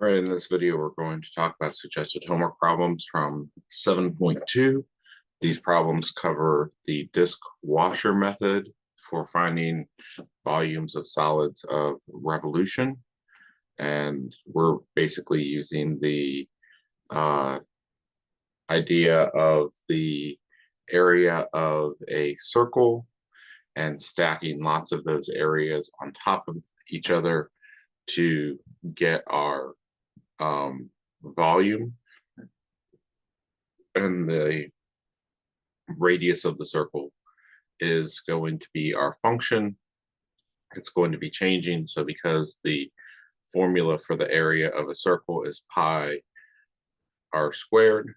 Right, in this video, we're going to talk about suggested homework problems from 7.2. These problems cover the disk washer method for finding volumes of solids of revolution. And we're basically using the idea of the area of a circle and stacking lots of those areas on top of each other to get our volume, and the radius of the circle is going to be our function. It's going to be changing. So because the formula for the area of a circle is pi r squared,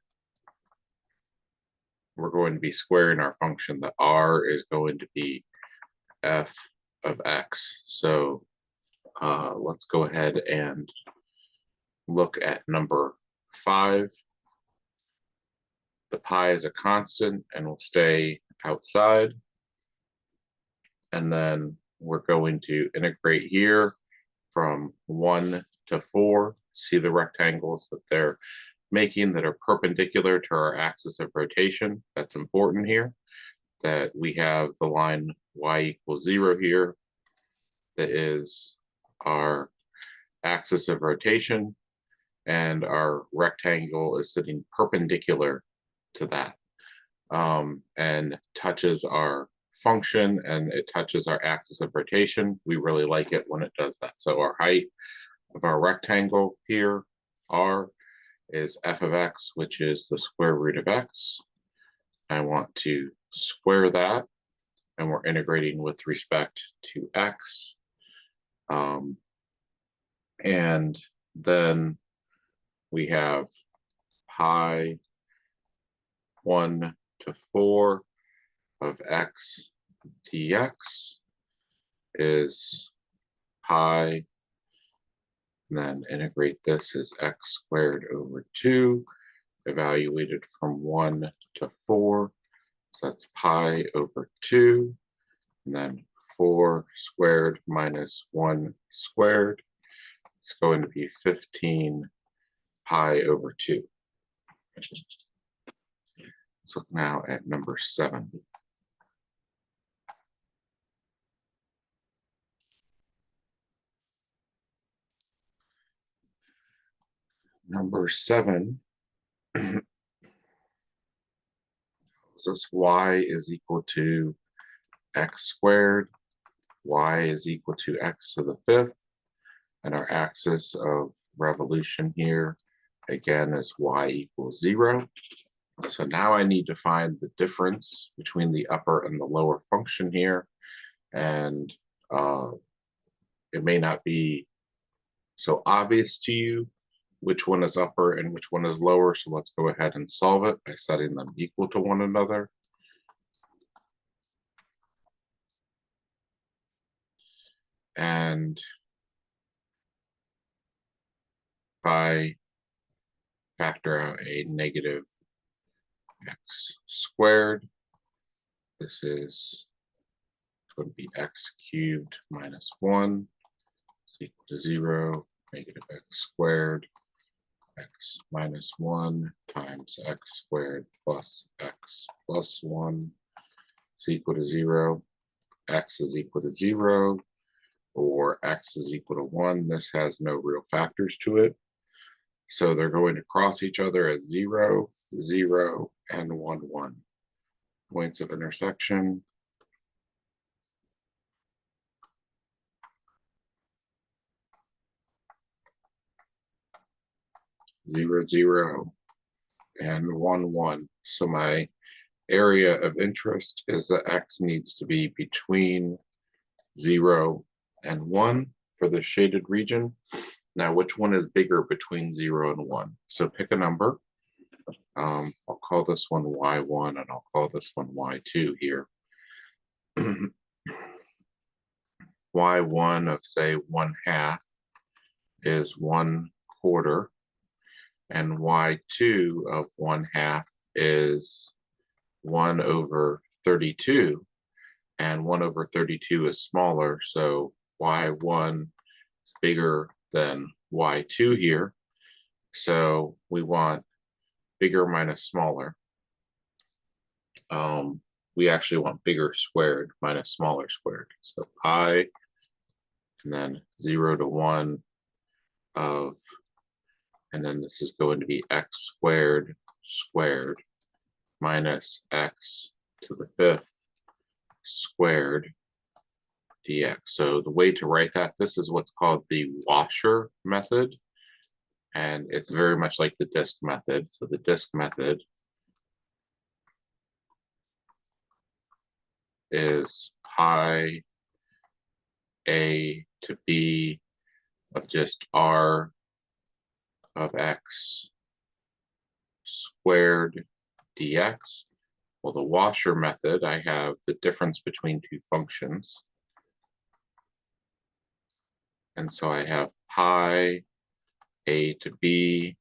we're going to be squaring our function. The r is going to be f of x. So let's go ahead and look at number 5. The pi is a constant and will stay outside. And then we're going to integrate here from 1 to 4. See the rectangles that they're making that are perpendicular to our axis of rotation. That's important here, that we have the line y equals 0 here. That is our axis of rotation, and our rectangle is sitting perpendicular to that, and touches our function, and it touches our axis of rotation. We really like it when it does that. So our height of our rectangle here, r, is f of x, which is the square root of x. I want to square that, and we're integrating with respect to x. And then we have pi 1 to 4 of x dx is pi, and then integrate this as x squared over 2, evaluated from 1 to 4. So that's pi over 2, and then 4 squared minus 1 squared. It's going to be 15 pi over 2. Let's look now at number 7. Number 7 tells us y is equal to x squared, y is equal to x to the 5th, and our axis of revolution here, again, is y equals 0. So now I need to find the difference between the upper and the lower function here, and it may not be so obvious to you which one is upper and which one is lower. So let's go ahead and solve it by setting them equal to one another. And by factor out a negative x squared, this is going to be x cubed minus 1 is equal to 0, negative x squared, x minus 1 times x squared plus x plus 1 is equal to 0. X is equal to 0, or x is equal to 1. This has no real factors to it. So they're going to cross each other at 0, 0, and 1, 1. Points of intersection. Zero, 0, and 1, 1. So my area of interest is that x needs to be between 0 and 1 for the shaded region. Now, which one is bigger between 0 and 1? So pick a number. I'll call this one y1, and I'll call this one y2 here. y1 of, say, 1/2 is 1/4, and y2 of 1/2 is 1/32, and 1/32 is smaller, so y1 is bigger than y2 here. So we want bigger minus smaller. We actually want bigger squared minus smaller squared. So pi, and then 0 to 1 of, and then this is going to be x squared squared minus x to the 5th squared dx. So the way to write that, this is what's called the washer method, and it's very much like the disk method. So the disk method is pi a to b of just r of x squared dx. Well, the washer method, I have the difference between two functions. And so I have pi a to b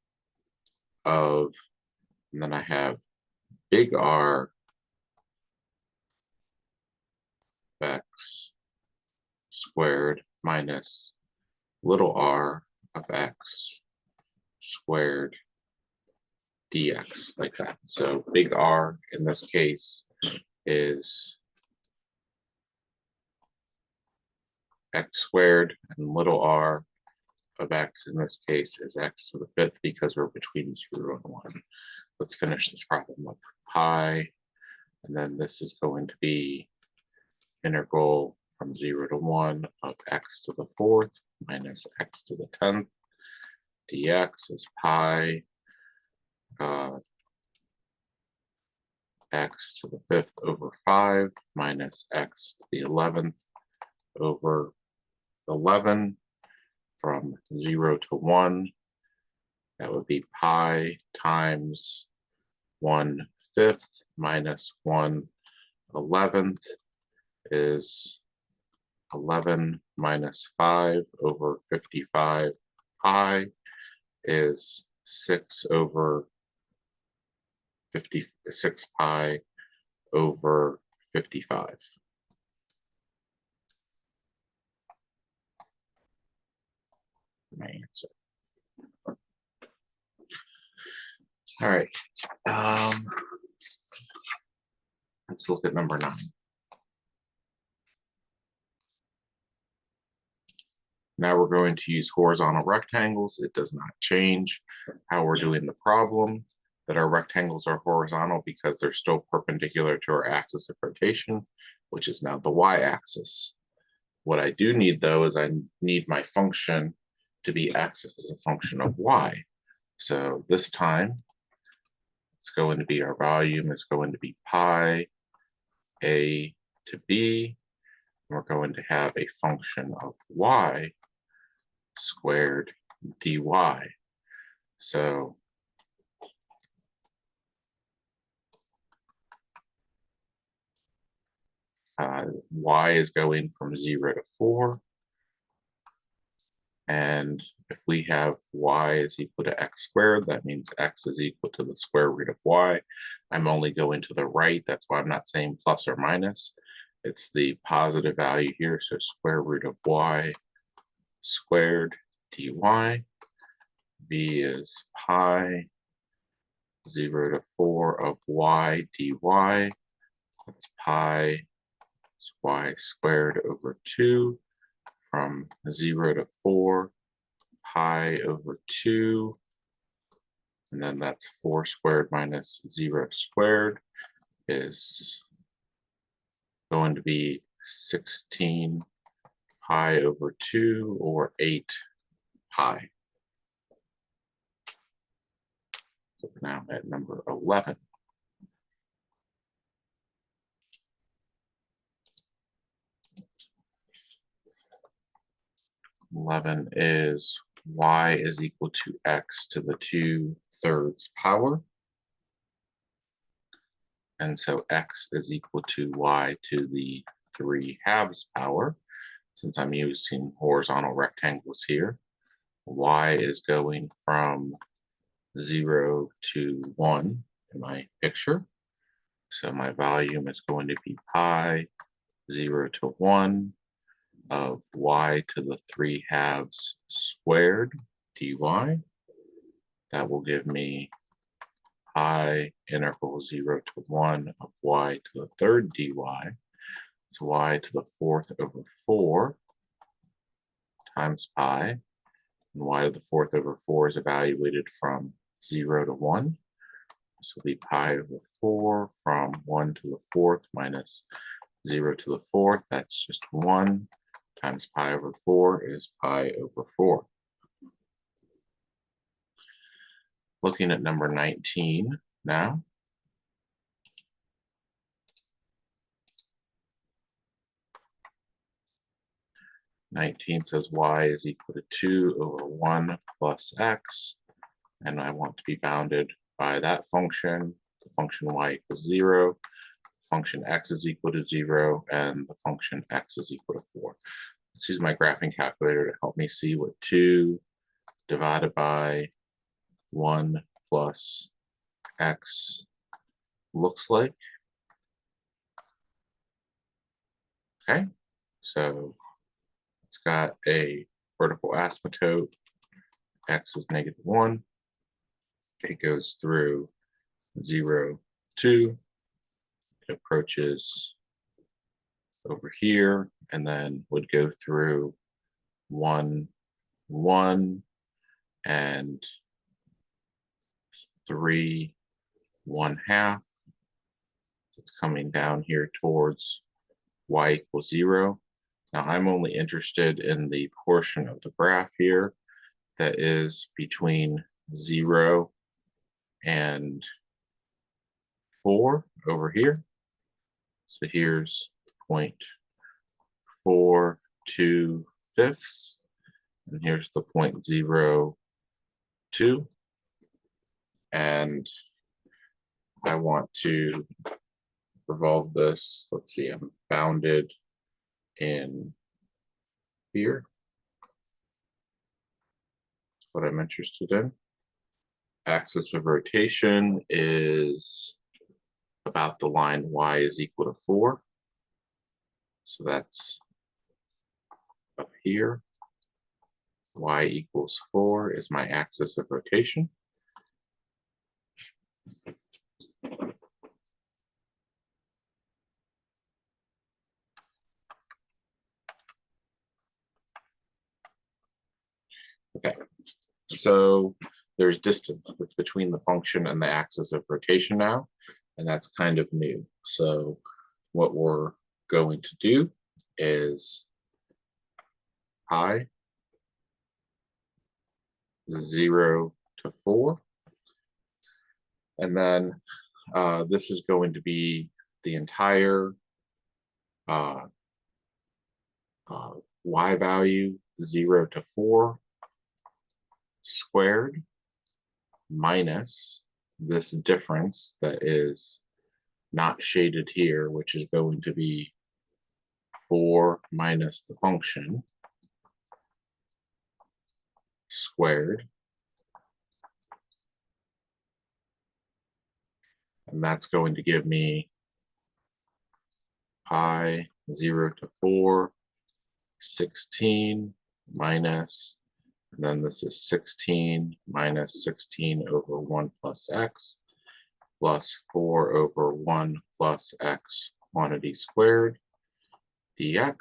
of, and then I have big R of x squared minus little r of x squared dx, like that. So big R in this case is x squared, and little r of x in this case is x to the 5th because we're between 0 and 1. Let's finish this problem up. Pi, and then this is going to be integral from 0 to 1 of x to the 4th minus x to the 10th dx is pi x to the 5th over 5 minus x to the 11th over 11 from 0 to 1. That would be pi times 1/5 minus 1/11 is 11 minus 5 over 55. Pi is 6 over 56 pi over 55. My answer. All right. Let's look at number 9. Now we're going to use horizontal rectangles. It does not change how we're doing the problem, that our rectangles are horizontal because they're still perpendicular to our axis of rotation, which is now the y-axis. What I do need, though, is I need my function to be x as a function of y. So this time, it's going to be, our volume is going to be pi a to b. We're going to have a function of y squared dy. So y is going from 0 to 4. And if we have y is equal to x squared, that means x is equal to the square root of y. I'm only going to the right. That's why I'm not saying plus or minus. It's the positive value here. So square root of y squared dy. B is pi 0 to 4 of y dy. That's pi y squared over 2 from 0 to 4, pi over 2, and then that's 4 squared minus 0 squared is going to be 16 pi over 2, or 8 pi. So now at number 11. 11 is y is equal to x to the 2/3 power. And so x is equal to y to the 3/2 power. Since I'm using horizontal rectangles here, y is going from 0 to 1 in my picture. So my volume is going to be pi 0 to 1 of y to the 3/2 squared dy. That will give me pi integral 0 to 1 of y to the third dy. So y to the fourth over 4 times pi. And y to the fourth over 4 is evaluated from 0 to 1. This will be pi over 4 from 1 to the fourth minus 0 to the fourth. That's just 1 times pi over 4 is pi over 4. Looking at number 19 now. Nineteen says y is equal to 2 over 1 plus x, and I want to be bounded by that function. The function y equals 0, function x is equal to 0, and the function x is equal to 4. Let's use my graphing calculator to help me see what 2 divided by 1 plus x looks like. Okay, so it's got a vertical asymptote. X is -1. It goes through 0, 2. It approaches over here and then would go through 1, 1, and 3, 1/2. It's coming down here towards y equals 0. Now I'm only interested in the portion of the graph here that is between 0 and 4 over here. So here's 0.42, and here's the 0.02. And I want to revolve this. Let's see, I'm bounded in here. That's what I'm interested in. Axis of rotation is about the line y is equal to 4. So that's up here. Y equals 4 is my axis of rotation. Okay, so there's distance that's between the function and the axis of rotation now, and that's kind of new. So what we're going to do is pi 0 to 4, and then this is going to be the entire y value 0 to 4 squared minus this difference that is not shaded here, which is going to be 4 minus the function squared. And that's going to give me pi 0 to 4, 16 minus, and then this is 16 minus 16 over 1 plus x plus 4 over 1 plus x quantity squared dx.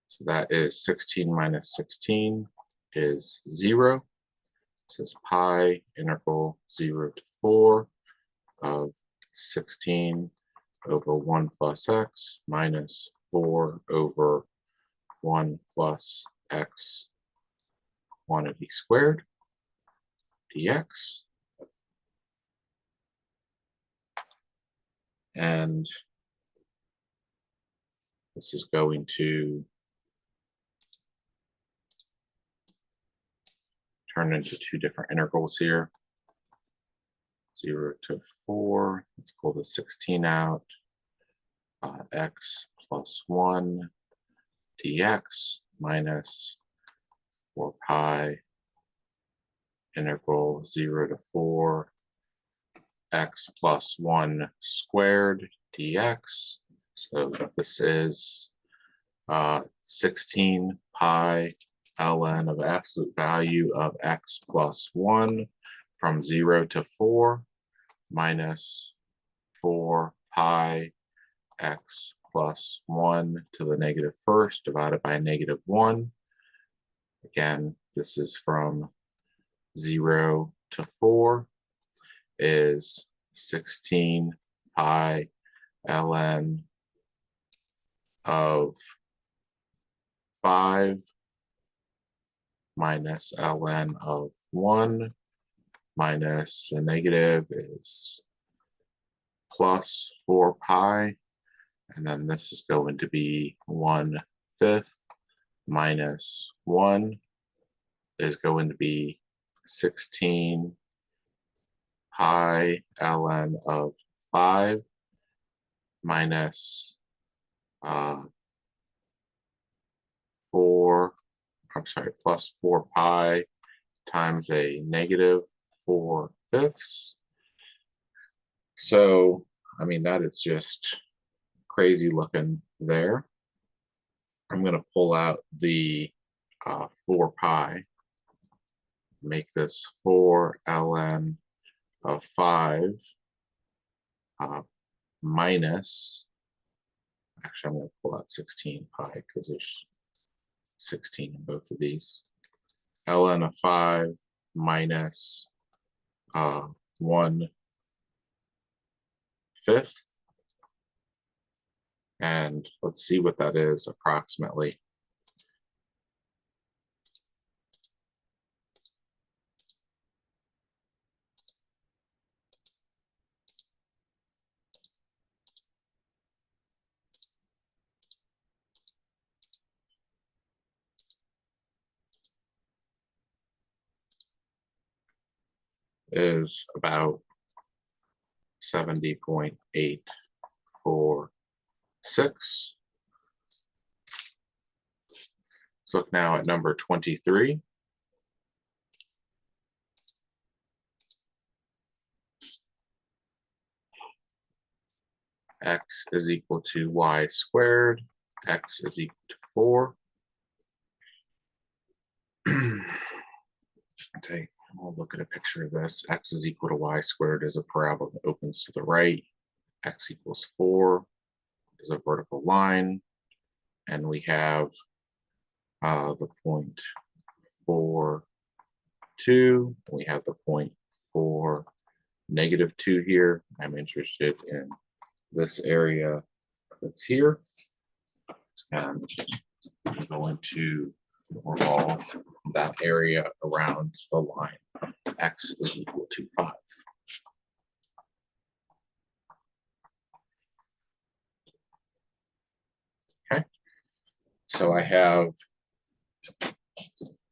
So that is 16 minus 16 is 0. This is pi integral 0 to 4 of 16 over 1 plus x minus 4 over 1 plus x quantity squared dx. And this is going to turn into two different integrals here. 0 to 4, let's pull the 16 out, x plus 1 dx minus 4 pi integral 0 to 4 x plus 1 squared dx. So this is 16 pi ln of absolute value of x plus 1 from 0 to 4 minus 4 pi x plus 1 to the negative first divided by negative 1. Again, this is from 0 to 4 is 16 pi ln of 5 minus ln of 1 minus a negative is plus 4 pi, and then this is going to be 1/5 minus 1 is going to be 16 pi ln of 5 minus plus 4 pi times a negative 4/5. So, I mean, that is just crazy looking there. I'm going to pull out the 4 pi, make this 4 ln of 5 minus, actually I'm going to pull out 16 pi because there's 16 in both of these, ln of 5 minus 1/5, and let's see what that is approximately. Is about 70.846. Let's look now at number 23. X is equal to y squared. X is equal to 4. We'll look at a picture of this. X is equal to y squared is a parabola that opens to the right. X equals 4 is a vertical line. And we have the point 4, 2. We have the point 4, -2 here. I'm interested in this area that's here. And I'm going to revolve that area around the line x is equal to 5. Okay, so I have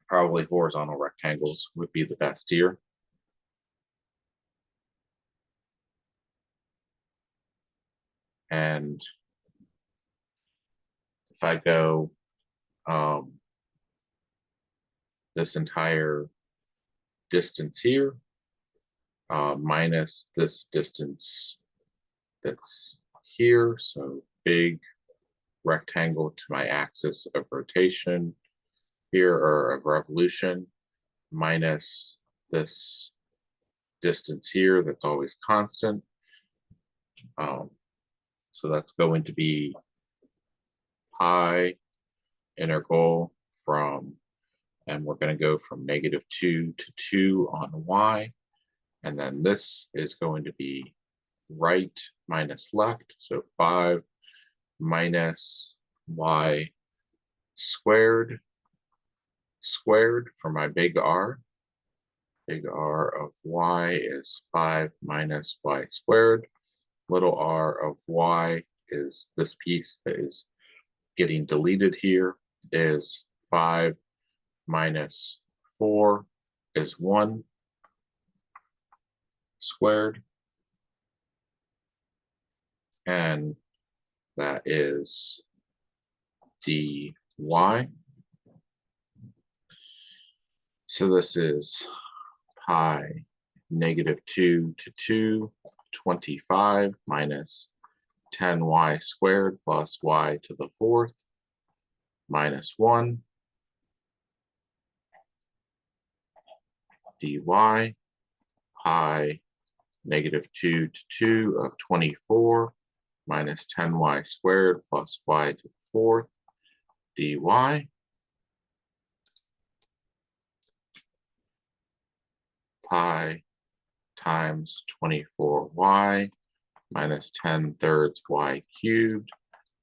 probably horizontal rectangles would be the best here. And if I go this entire distance here minus this distance that's here, so big rectangle to my axis of rotation here, or of revolution, minus this distance here that's always constant. So that's going to be pi integral from, and we're going to go from -2 to 2 on y. And then this is going to be right minus left. So 5 minus y squared for my big R. Big R of y is 5 minus y squared. Little r of y is this piece that is getting deleted here, is 5 minus 4 is 1 squared. And that is dy. So this is pi -2 to 2, 25 minus 10y squared plus y to the 4th minus 1. dy, pi negative 2 to 2 of 24 minus 10y squared plus y to the fourth dy, pi times 24y minus 10/3 y cubed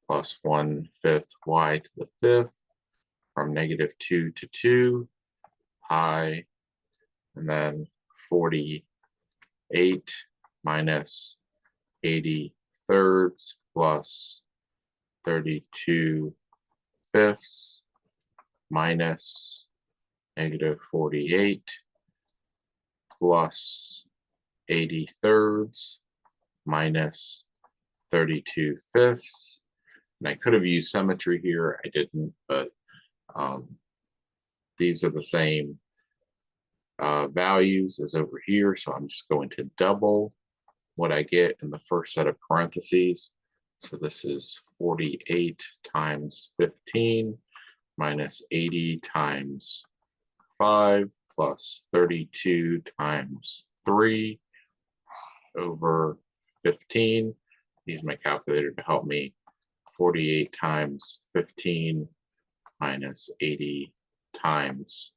plus 1/5 y to the fifth from negative 2 to 2 pi, and then 48 minus 80/3 plus 32/5 minus negative 48 plus 80/3 minus 32/5. And I could have used symmetry here, I didn't, but these are the same values as over here, so I'm just going to double what I get in the first set of parentheses. So this is 48 times 15 minus 80 times 5 plus 32 times 3 over 15. Use my calculator to help me. 48 times 15 minus 80 times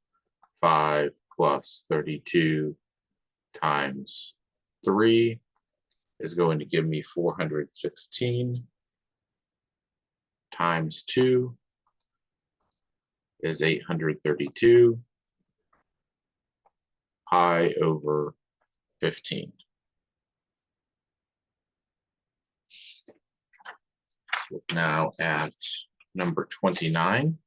5 plus 32 times 3 is going to give me 416 times 2 is 832 pi over 15. Look now at number 29.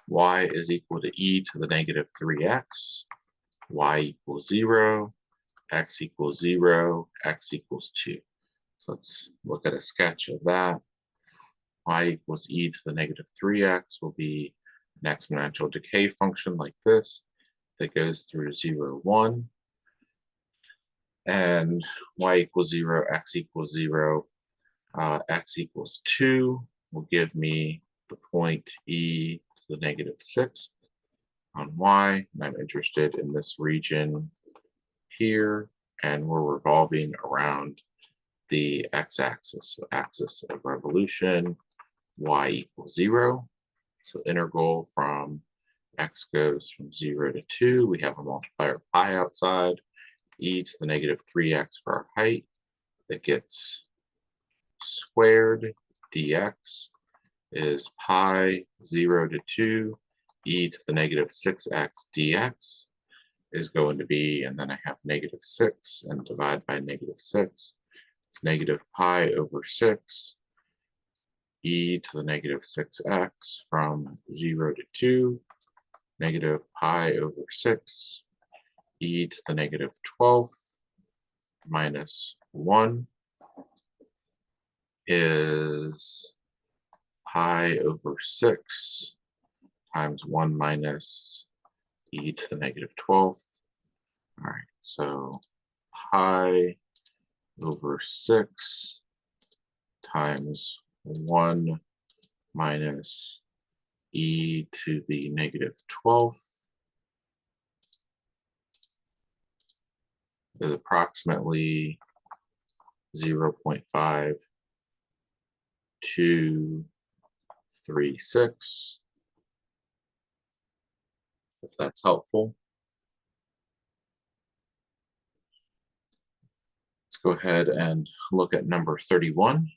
Y is equal to e to the negative 3x, y equals 0, x equals 0, x equals 2. So let's look at a sketch of that. Y equals e to the negative 3x will be an exponential decay function like this that goes through 0, 1. And y equals 0, x equals 0, x equals 2 will give me the point e to the negative 6th on y. And I'm interested in this region here, and we're revolving around the x-axis, so axis of revolution, y equals 0. So integral from x goes from 0 to 2. We have a multiplier pi outside, e to the negative 3x for our height. That gets squared dx is pi 0 to 2, e to the negative 6x dx is going to be, and then I have negative 6 and divide by negative 6. It's negative pi over 6 e to the negative 6x from 0 to 2, negative pi over 6 e to the negative 12th minus 1 is pi over 6 times 1 minus e to the negative 12th. All right, so pi over 6 times 1 minus e to the negative 12th is approximately 0.5236, if that's helpful. Let's go ahead and look at number 31.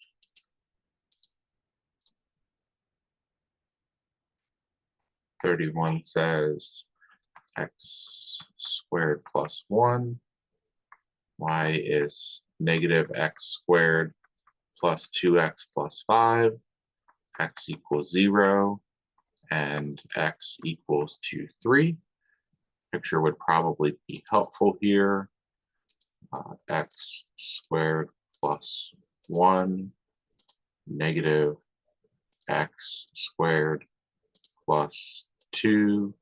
'31 says x squared plus 1, y is negative x squared plus 2x plus 5, x equals 0, and x equals 2, 3. Picture would probably be helpful here. X squared plus 1, negative x squared plus 2,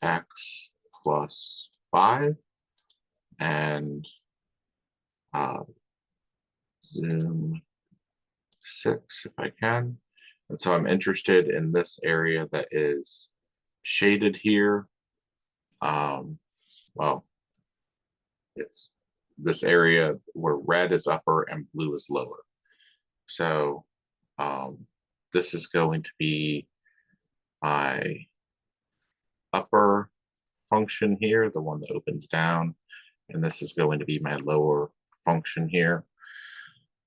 x plus 5, and zoom 6 if I can. And so I'm interested in this area that is shaded here. Well, it's this area where red is upper and blue is lower. So this is going to be my upper function here, the one that opens down, and this is going to be my lower function here.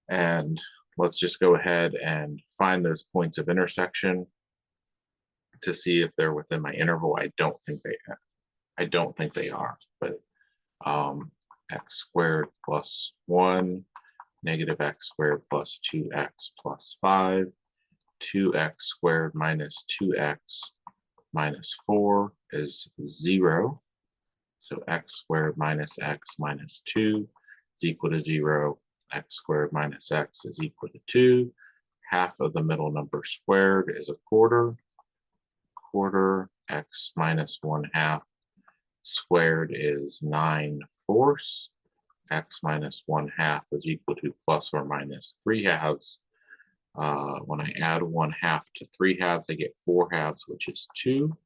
And let's just go ahead and find those points of intersection to see if they're within my interval. I don't think they are, but x squared plus 1, negative x squared plus 2x plus 5, 2x squared minus 2x minus 4 is 0. So x squared minus x minus 2 is equal to 0. X squared minus x is equal to 2. Half of the middle number squared is a quarter. Quarter x minus 1/2 squared is 9/4. X minus 1/2 is equal to plus or minus 3/2. When I add 1/2 to 3/2, I get 4/2, which is 2.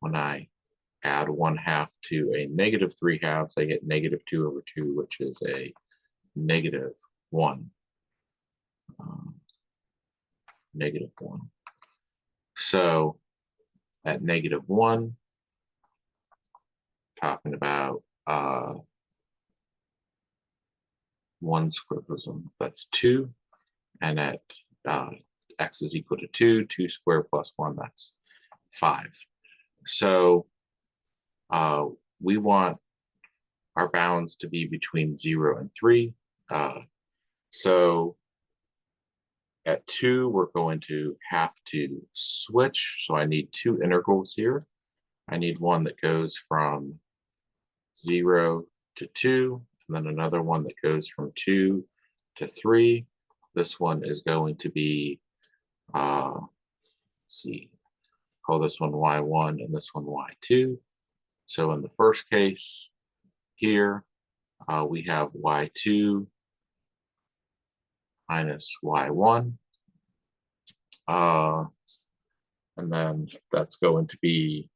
When I add 1/2 to a negative 3/2, I get negative 2/2, which is a negative 1. Negative 1. So at negative 1, talking about 1 squared, that's 2. And at x is equal to 2, 2 squared plus 1, that's 5. So we want our bounds to be between 0 and 3. So at 2, we're going to have to switch. So I need 2 integrals here. I need one that goes from 0 to 2, and then another one that goes from 2 to 3. This one is going to be, let's see, call this one y1 and this one y2. So in the first case here, we have y2 minus y1. And then that's going to be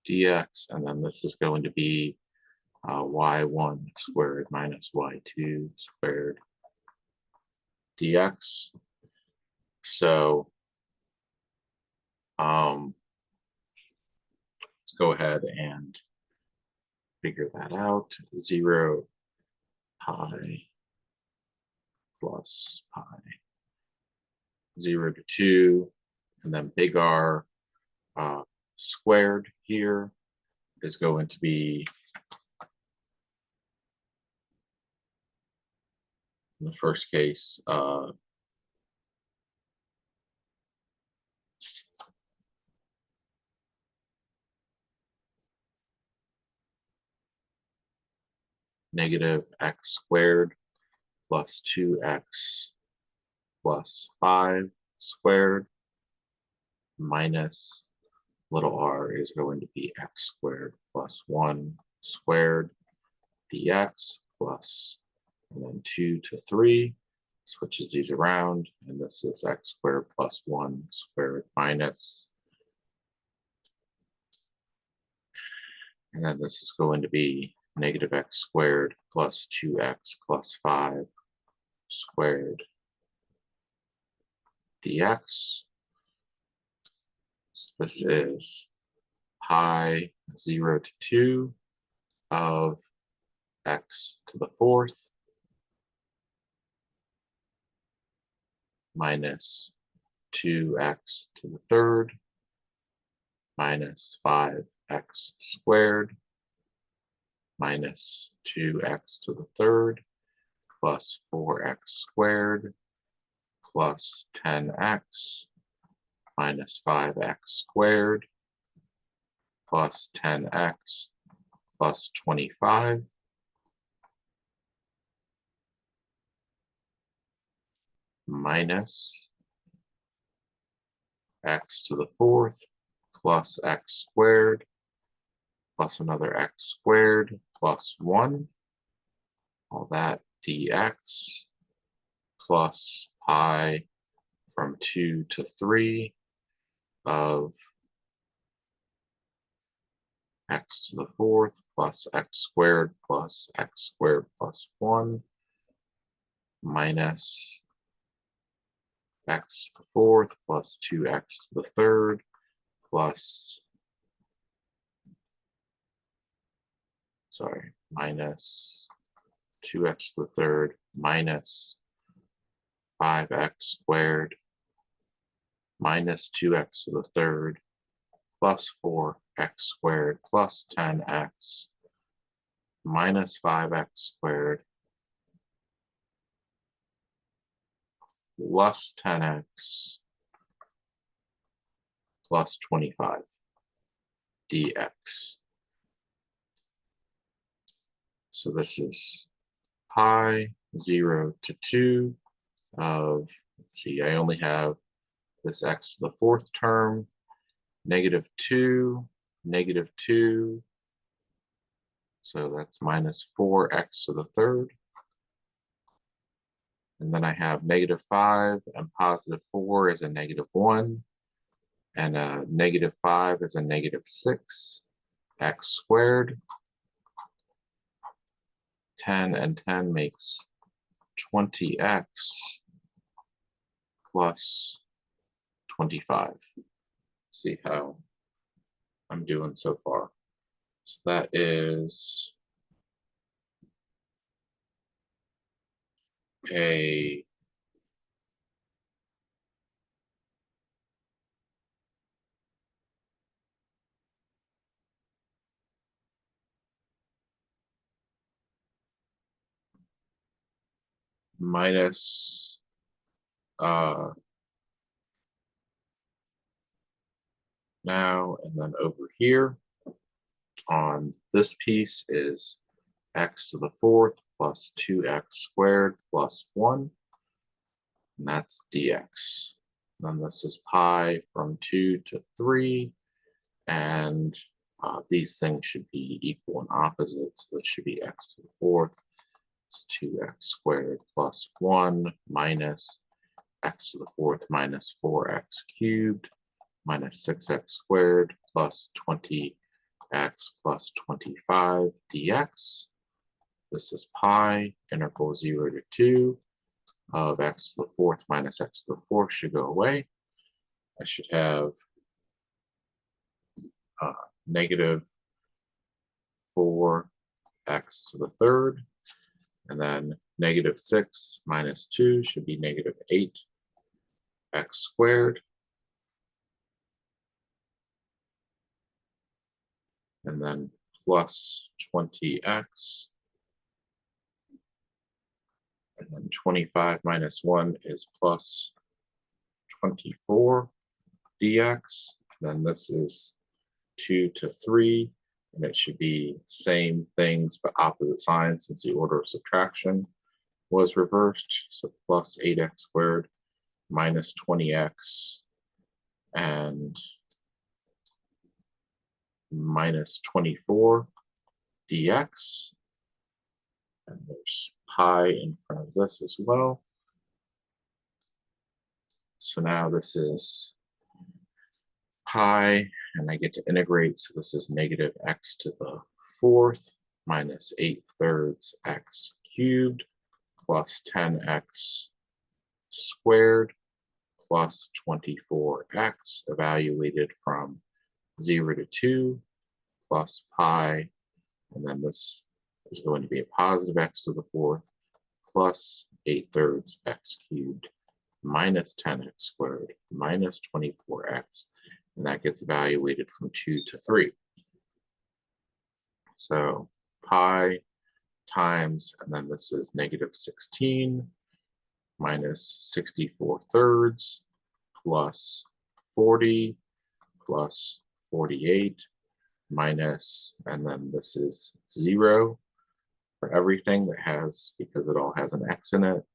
dx, and then this is going to be y1 squared minus y2 squared dx. So let's go ahead and figure that out. 0 pi plus pi, 0 to 2, and then big R squared here is going to be, in the first case, negative x squared plus 2x plus 5 squared minus little r is going to be x squared plus 1 squared dx plus, and then 2 to 3 switches these around, and this is x squared plus 1 squared minus, and then this is going to be negative x squared plus 2x plus 5 squared dx. So this is pi 0 to 2 of x to the 4th minus 2x to the 3rd minus 5x squared minus 2x to the 3rd plus 4x squared plus 10x minus 5x squared plus 10x plus 25 minus x to the fourth plus x squared plus another x squared plus 1, all that dx plus pi from 2 to 3 of x to the fourth plus x squared plus 1 minus x to the fourth plus 2x to the third plus, minus 2x to the third minus 5x squared minus 2x to the third plus 4x squared plus 10x minus 5x squared plus 10x plus 25 dx. So this is pi 0 to 2 of, let's see, I only have this x to the fourth term, -2, -2, so that's minus 4x to the third. And then I have -5 and +4 is a -1, and a -5 is a -6, x squared. 10 and 10 makes 20x plus 25. Let's see how I'm doing so far. So that is a minus now, and then over here on this piece is x to the fourth plus 2x squared plus 1, and that's dx. Then this is pi from 2 to 3, and these things should be equal and opposite, so this should be x to the fourth. It's 2x squared plus 1 minus x to the fourth minus 4x cubed minus 6x squared plus 20x plus 25 dx. This is pi, integral 0 to 2 of x to the fourth minus x to the fourth should go away. I should have -4x to the third, and then -6 minus 2 should be -8x squared, and then plus 20x, and then 25 minus 1 is plus 24 dx, and then this is 2 to 3, and it should be same things but opposite signs since the order of subtraction was reversed. So plus 8x squared minus 20x and minus 24 dx. And there's pi in front of this as well. So now this is pi, and I get to integrate. So this is -x to the fourth minus 8/3 x cubed plus 10x squared plus 24x evaluated from 0 to 2 plus pi, and then this is going to be a positive x to the fourth plus 8/3 x cubed minus 10x squared minus 24x, and that gets evaluated from 2 to 3. So pi times, and then this is -16 minus 64/3 plus 40 plus 48 minus, and then this is 0 for everything that has, because it all has an x in it,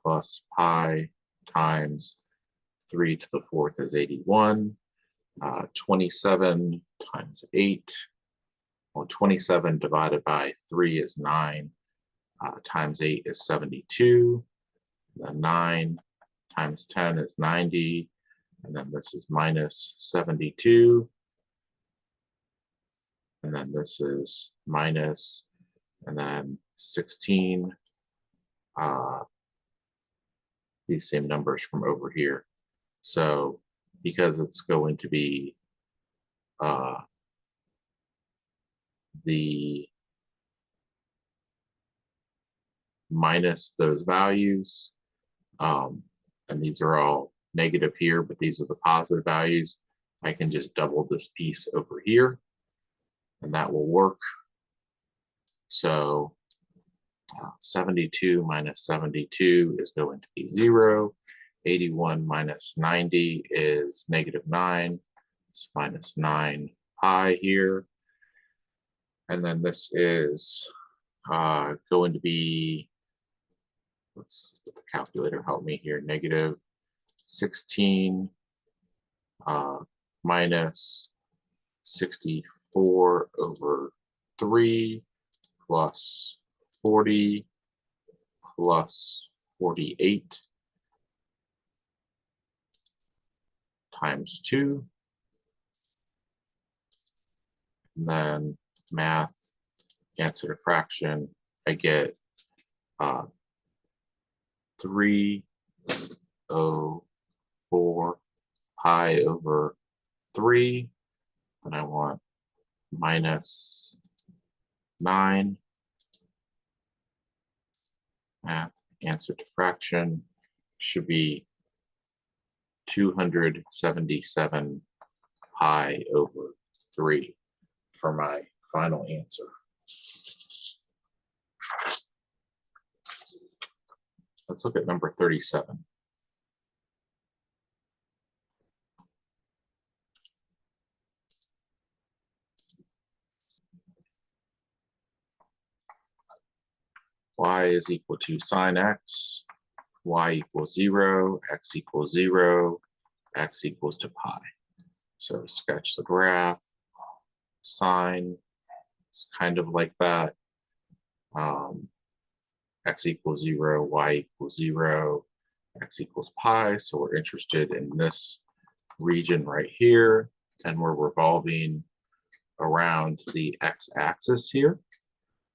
plus pi times 3 to the 4th is 81. 27 times 8. Well, 27 divided by 3 is 9. Times 8 is 72. Then 9 times 10 is 90. And then this is minus 72. And then this is minus, and then 16. These same numbers from over here. So because it's going to be the minus those values, and these are all negative here, but these are the positive values, I can just double this piece over here, and that will work. So 72 minus 72 is going to be 0. 81 minus 90 is -9. It's minus 9 pi here. And then this is going to be, let's let the calculator help me here, negative 16 minus 64 over 3 plus 40 plus 48 times 2. And then math, answer to fraction, I get 304 pi over 3. And I want minus 9. Math, answer to fraction should be 277 pi over 3 for my final answer. Let's look at number 37. Y is equal to sine x, y equals 0, x equals 0, x equals to pi. So sketch the graph. Sine is kind of like that. X equals 0, y equals 0, x equals pi. So we're interested in this region right here, and we're revolving around the x-axis here.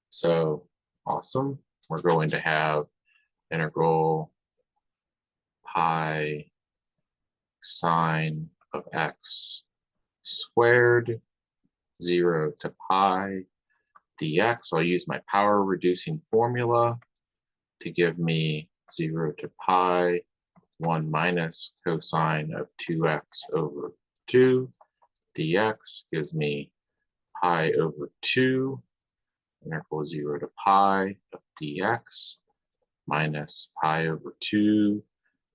So awesome. We're going to have integral pi sine of x squared 0 to pi dx. I'll use my power reducing formula to give me 0 to pi 1 minus cosine of 2x over 2 dx gives me pi over 2 integral 0 to pi of dx minus pi over 2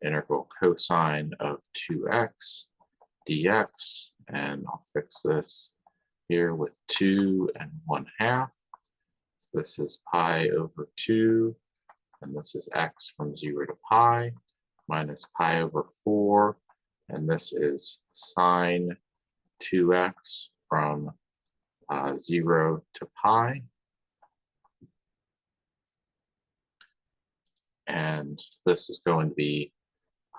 integral cosine of 2x dx, and I'll fix this here with 2 and 1/2. So this is pi over 2, and this is x from 0 to pi, minus pi over 4, and this is sine 2x from 0 to pi. And this is going to be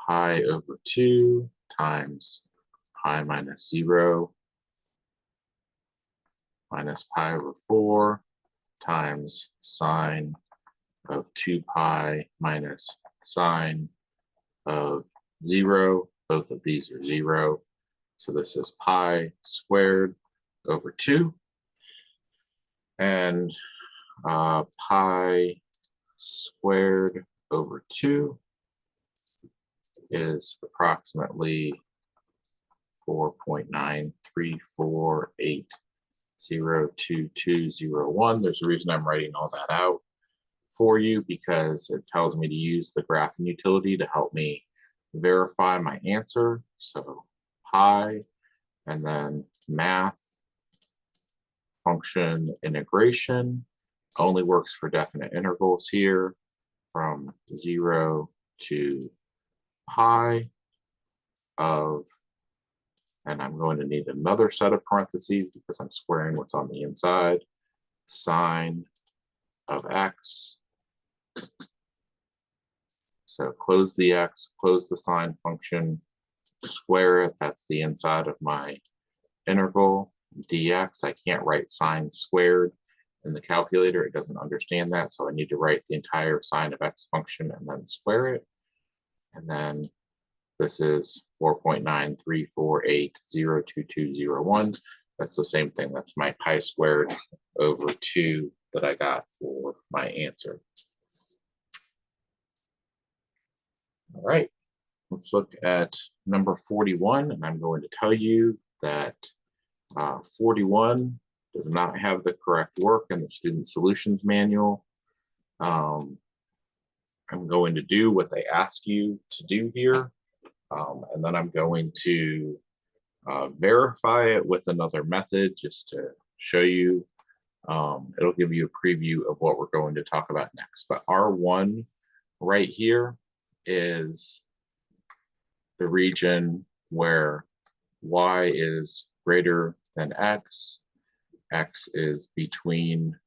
pi over 2 times pi minus 0 minus pi over 4 times sine of 2 pi minus sine of 0. Both of these are 0. So this is pi squared over 2. And pi squared over 2 is approximately 4.934802201. There's a reason I'm writing all that out for you, because it tells me to use the graphing utility to help me verify my answer. So pi, and then math function integration only works for definite intervals here from 0 to pi. of, and I'm going to need another set of parentheses because I'm squaring what's on the inside, sine of x. So close the x, close the sine function, square it. That's the inside of my integral dx. I can't write sine squared in the calculator. It doesn't understand that. So I need to write the entire sine of x function and then square it. And then this is 4.934802201. That's the same thing. That's my pi squared over 2 that I got for my answer. All right, let's look at number 41. And I'm going to tell you that 41 does not have the correct work in the student solutions manual. I'm going to do what they ask you to do here. And then I'm going to verify it with another method just to show you. It'll give you a preview of what we're going to talk about next. But R1 right here is the region where y is greater than x is between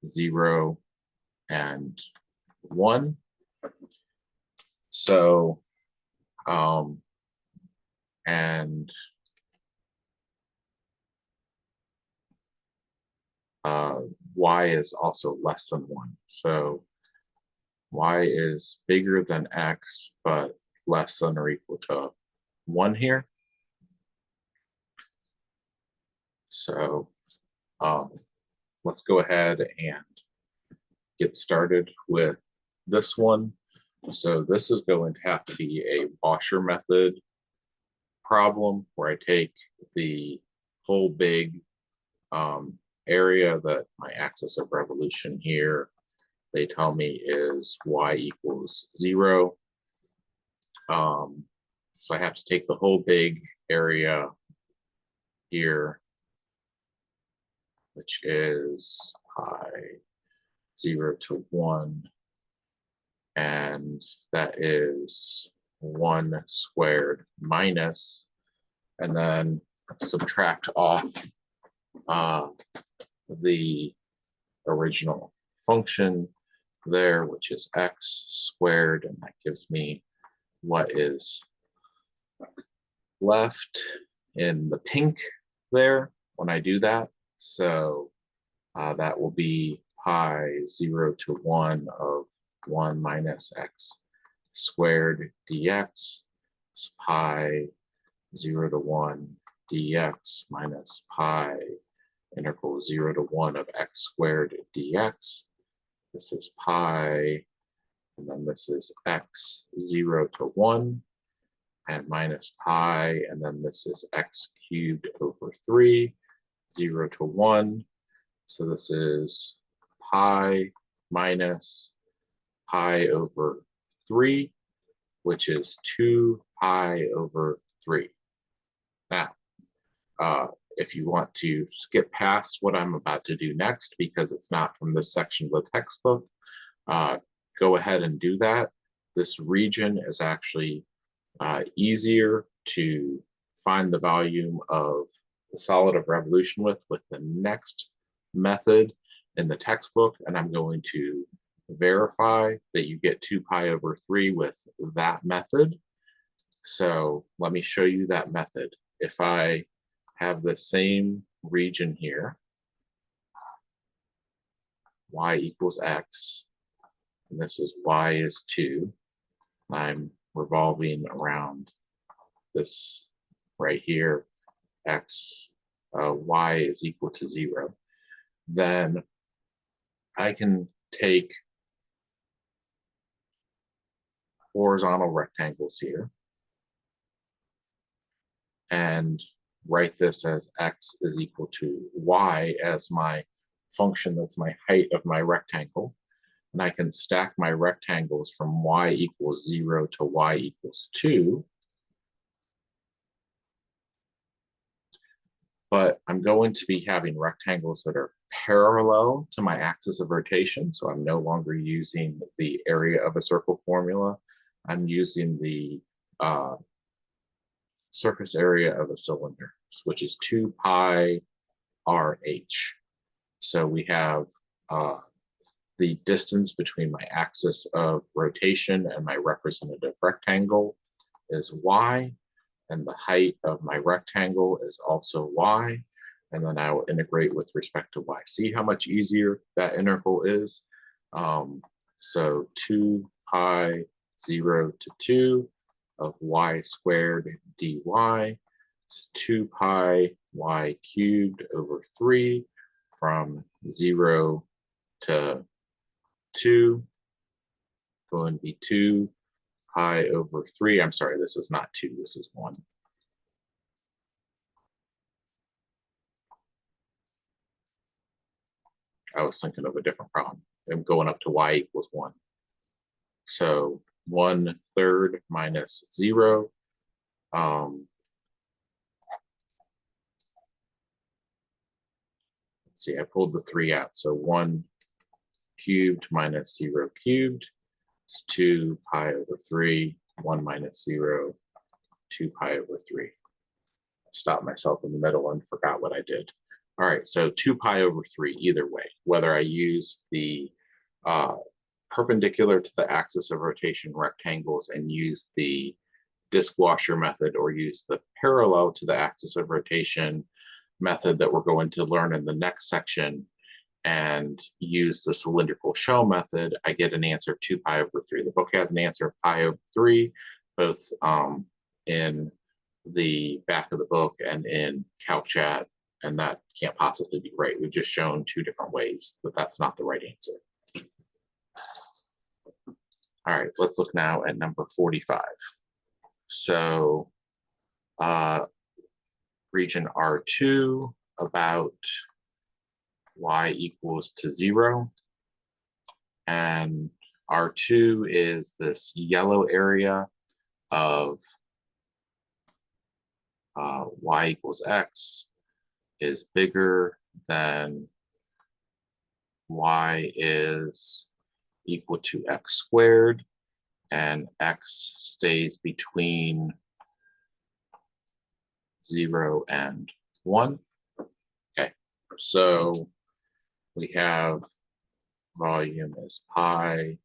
0 and 1. So, and y is also less than 1. So y is bigger than x, but less than or equal to 1 here. So let's go ahead and get started with this one. So this is going to have to be a washer method problem where I take the whole big area that my axis of revolution here, they tell me is y equals 0. So I have to take the whole big area here, which is pi 0 to 1, and that is 1 squared minus, and then subtract off the original function there, which is x squared, and that gives me what is left in the pink there when I do that. So that will be pi 0 to 1 of 1 minus x squared dx. It's pi 0 to 1 dx minus pi integral 0 to 1 of x squared dx. This is pi, and then this is x 0 to 1, and minus pi, and then this is x cubed over 3, 0 to 1. So this is pi minus pi over 3, which is 2 pi over 3. Now, if you want to skip past what I'm about to do next, because it's not from this section of the textbook, go ahead and do that. This region is actually easier to find the volume of the solid of revolution with the next method in the textbook, and I'm going to verify that you get 2 pi over 3 with that method. So let me show you that method. If I have the same region here, y equals x, and this is y is 2, I'm revolving around this right here, y is equal to 0, then I can take horizontal rectangles here and write this as x is equal to y as my function, that's my height of my rectangle. And I can stack my rectangles from y equals 0 to y equals 2. But I'm going to be having rectangles that are parallel to my axis of rotation. So I'm no longer using the area of a circle formula. I'm using the surface area of a cylinder, which is 2 pi RH. So we have the distance between my axis of rotation and my representative rectangle is y, and the height of my rectangle is also y, and then I will integrate with respect to y. See how much easier that integral is? So 2 pi 0 to 2 of y squared dy is 2 pi y cubed over 3 from 0 to 2, going to be 2 pi over 3. I'm sorry, this is not 2, this is 1. I was thinking of a different problem. I'm going up to y equals 1. So 1/3 minus 0. Let's see, I pulled the 3 out. So 1 cubed minus 0 cubed is 2 pi over 3. 1 minus 0, 2 pi over 3. I stopped myself in the middle and forgot what I did. All right, so 2 pi over 3 either way, whether I use the perpendicular to the axis of rotation rectangles and use the disk washer method, or use the parallel to the axis of rotation method that we're going to learn in the next section, and use the cylindrical shell method, I get an answer of 2 pi over 3. The book has an answer of pi over 3, both in the back of the book and in CalcChat, and that can't possibly be right. We've just shown 2 different ways, but that's not the right answer. All right, let's look now at number 45. So region R2, about y equals to 0. And R2 is this yellow area of y equals x is bigger than y is equal to x squared, and x stays between 0 and 1. Okay, so we have volume is pi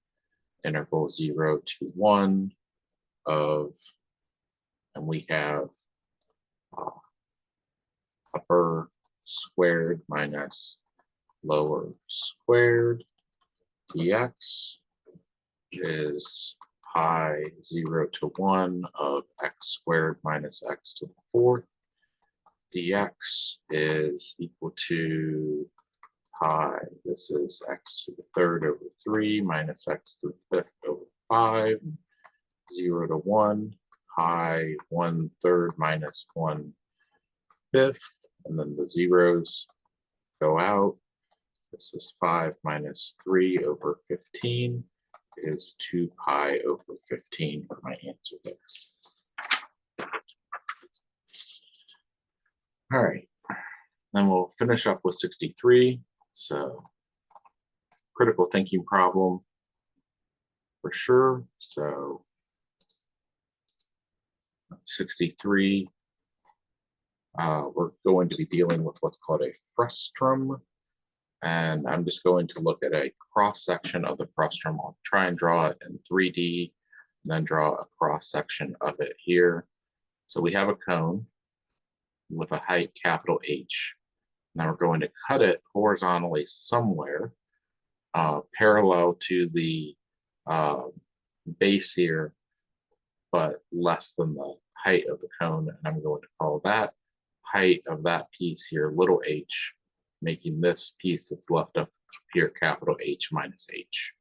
integral 0 to 1 of, and we have upper squared minus lower squared dx is pi 0 to 1 of x squared minus x to the 4th. Dx is equal to pi, this is x to the 3rd over 3 minus x to the 5th over 5, 0 to 1, pi 1/3 minus 1/5, and then the zeros go out. This is 5 minus 3 over 15 is 2 pi over 15 for my answer there. All right, then we'll finish up with 63. So critical thinking problem for sure. So 63, we're going to be dealing with what's called a frustum. And I'm just going to look at a cross section of the frustum. I'll try and draw it in 3D, and then draw a cross section of it here. So we have a cone with a height capital H. Now we're going to cut it horizontally somewhere, parallel to the base here, but less than the height of the cone. And I'm going to call that height of that piece here little h, making this piece that's left up here capital H minus h.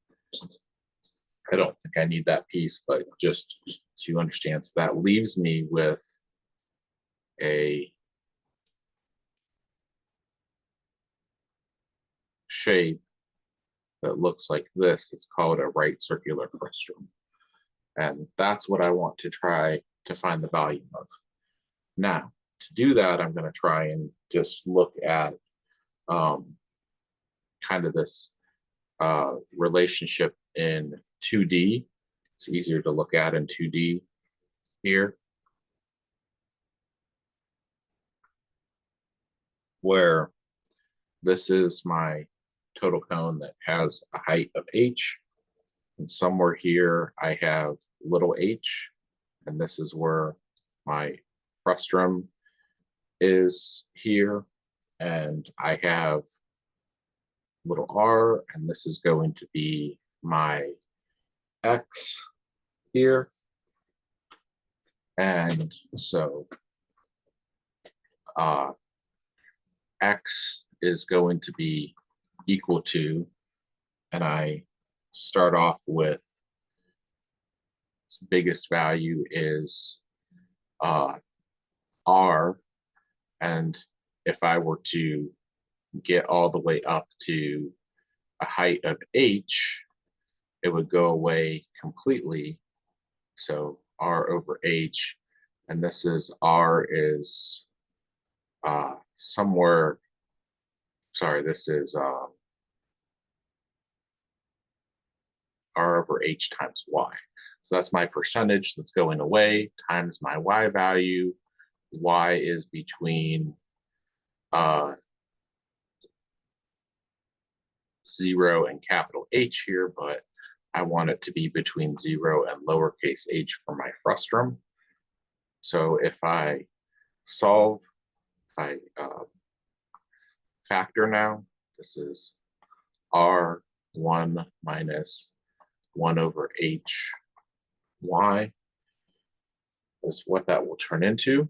I don't think I need that piece, but just so you understand, so that leaves me with a shape that looks like this. It's called a right circular frustum. And that's what I want to try to find the volume of. Now, to do that, I'm going to try and just look at kind of this relationship in 2D. It's easier to look at in 2D here. where this is my total cone that has a height of h, and somewhere here I have little h, and this is where my frustum is here, and I have little r, and this is going to be my x here. And so x is going to be equal to, and I start off with its biggest value is r, and if I were to get all the way up to a height of h, it would go away completely. So r over h, and this is r is somewhere, sorry, this is r over h times y. So that's my percentage that's going away times my y value. Y is between 0 and capital H here, but I want it to be between 0 and lowercase h for my frustum. So if I solve, if I factor now, this is r1 minus 1 over h y is what that will turn into,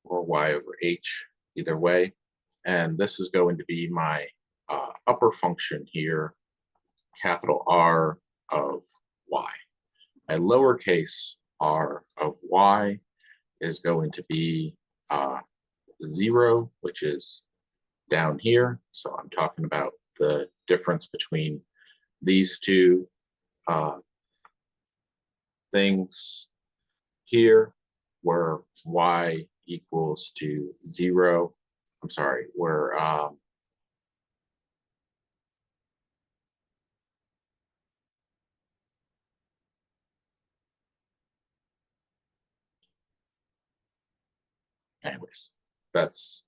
or y over h, either way. And this is going to be my upper function here, capital R of y. My lowercase r of y is going to be 0, which is down here. So I'm talking about the difference between these two things here, where y equals to 0. I'm sorry, where anyways, that's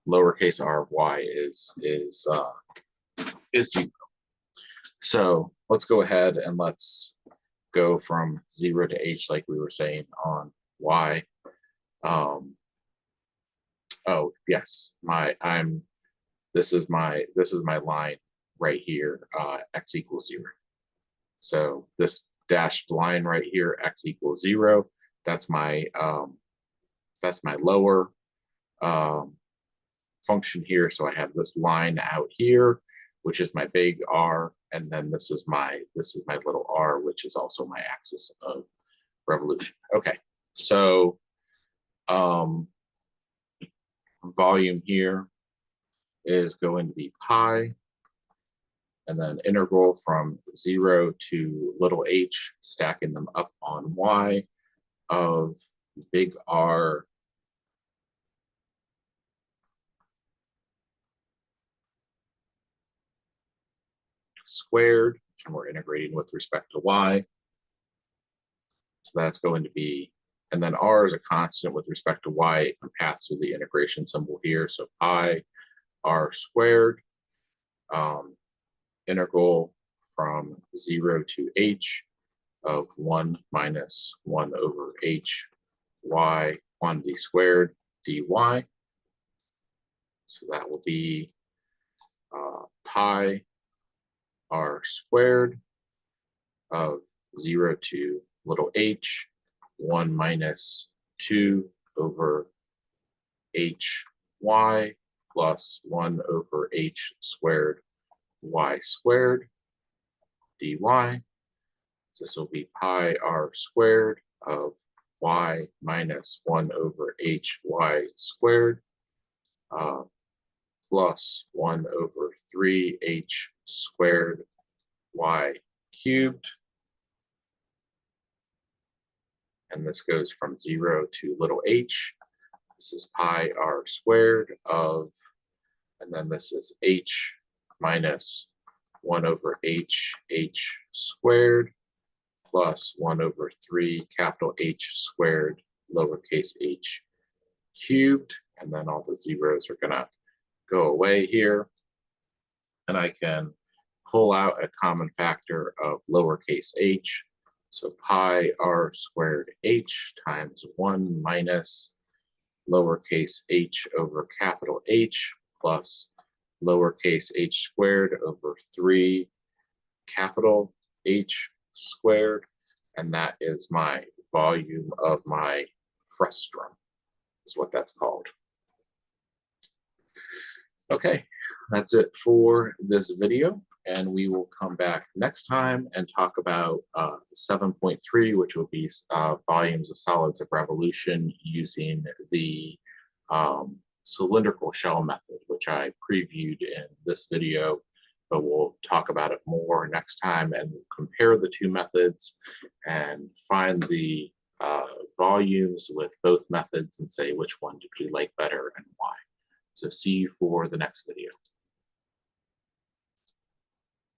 lowercase r of y is 0. So let's go ahead and let's go from 0 to h like we were saying on y. Oh yes, this is my line right here, x equals 0. So this dashed line right here, x equals 0. That's my lower function here. So I have this line out here, which is my big R, and then this is my little r, which is also my axis of revolution. Okay, so volume here is going to be pi, and then integral from 0 to little h, stacking them up on y, of big R squared, and we're integrating with respect to y. So that's going to be, and then r is a constant with respect to y. It can pass through the integration symbol here. So pi r squared, integral from 0 to h of 1 minus 1 over h y quantity squared dy. So that will be pi r squared of 0 to little h, 1 minus 2 over h y plus 1 over h squared y squared dy. So this will be pi r squared of y minus 1 over h y squared plus 1 over 3h squared y cubed. And this goes from 0 to little h. This is pi r squared of, and then this is h minus 1 over h squared plus 1 over 3 capital H squared lowercase h cubed. and then all the zeros are gonna go away here. And I can pull out a common factor of lowercase h. So pi r squared h times 1 minus lowercase h over capital H plus lowercase h squared over 3 capital H squared. And that is my volume of my frustum, is what that's called. Okay, that's it for this video, and we will come back next time and talk about 7.3, which will be volumes of solids of revolution using the cylindrical shell method, which I previewed in this video, but we'll talk about it more next time and compare the two methods and find the volumes with both methods and say which one do we like better and why. So see you for the next video.